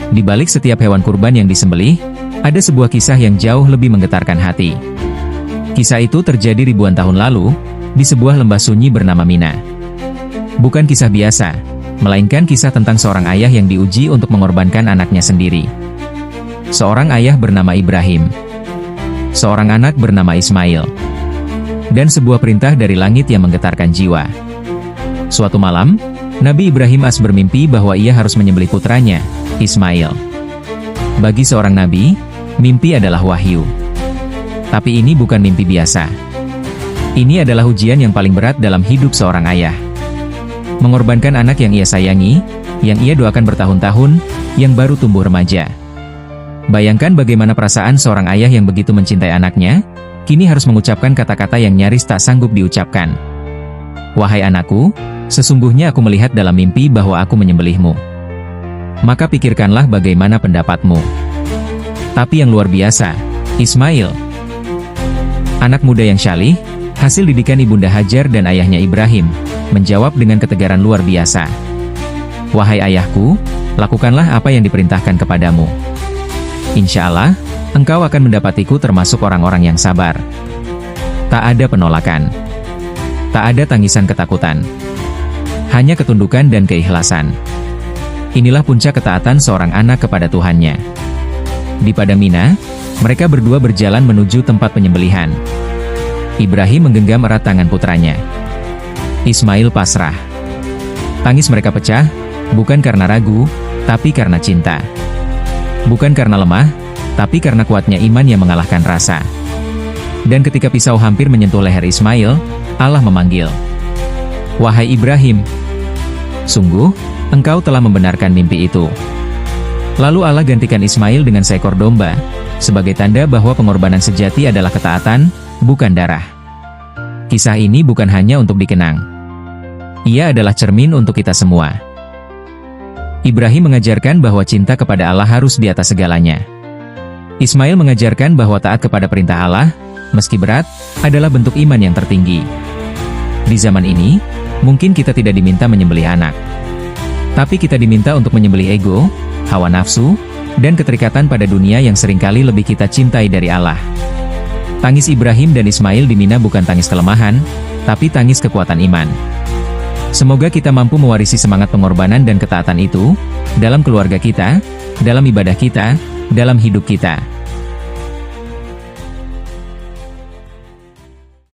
Di balik setiap hewan kurban yang disembelih, ada sebuah kisah yang jauh lebih menggetarkan hati. Kisah itu terjadi ribuan tahun lalu, di sebuah lembah sunyi bernama Mina. Bukan kisah biasa, melainkan kisah tentang seorang ayah yang diuji untuk mengorbankan anaknya sendiri. Seorang ayah bernama Ibrahim. Seorang anak bernama Ismail. Dan sebuah perintah dari langit yang menggetarkan jiwa. Suatu malam, Nabi Ibrahim bermimpi bahwa ia harus menyembelih putranya, Ismail. Bagi seorang nabi, mimpi adalah wahyu. Tapi ini bukan mimpi biasa. Ini adalah ujian yang paling berat dalam hidup seorang ayah. Mengorbankan anak yang ia sayangi, yang ia doakan bertahun-tahun, yang baru tumbuh remaja. Bayangkan bagaimana perasaan seorang ayah yang begitu mencintai anaknya, kini harus mengucapkan kata-kata yang nyaris tak sanggup diucapkan. Wahai anakku, sesungguhnya aku melihat dalam mimpi bahwa aku menyembelihmu. Maka pikirkanlah bagaimana pendapatmu. Tapi yang luar biasa, Ismail, anak muda yang syalih, hasil didikan ibunda Hajar dan ayahnya Ibrahim, menjawab dengan ketegaran luar biasa. Wahai ayahku, lakukanlah apa yang diperintahkan kepadamu. Insya Allah, engkau akan mendapatiku termasuk orang-orang yang sabar. Tak ada penolakan. Tak ada tangisan ketakutan. Hanya ketundukan dan keikhlasan. Inilah puncak ketaatan seorang anak kepada Tuhannya. Di padang Mina, mereka berdua berjalan menuju tempat penyembelihan. Ibrahim menggenggam erat tangan putranya. Ismail pasrah. Tangis mereka pecah, bukan karena ragu, tapi karena cinta. Bukan karena lemah, tapi karena kuatnya iman yang mengalahkan rasa. Dan ketika pisau hampir menyentuh leher Ismail, Allah memanggil. Wahai Ibrahim, sungguh, engkau telah membenarkan mimpi itu. Lalu Allah gantikan Ismail dengan seekor domba, sebagai tanda bahwa pengorbanan sejati adalah ketaatan, bukan darah. Kisah ini bukan hanya untuk dikenang. Ia adalah cermin untuk kita semua. Ibrahim mengajarkan bahwa cinta kepada Allah harus di atas segalanya. Ismail mengajarkan bahwa taat kepada perintah Allah, meski berat, adalah bentuk iman yang tertinggi. Di zaman ini, mungkin kita tidak diminta menyembelih anak. Tapi kita diminta untuk menyembelih ego, hawa nafsu, dan keterikatan pada dunia yang seringkali lebih kita cintai dari Allah. Tangis Ibrahim dan Ismail di Mina bukan tangis kelemahan, tapi tangis kekuatan iman. Semoga kita mampu mewarisi semangat pengorbanan dan ketaatan itu, dalam keluarga kita, dalam ibadah kita, dalam hidup kita.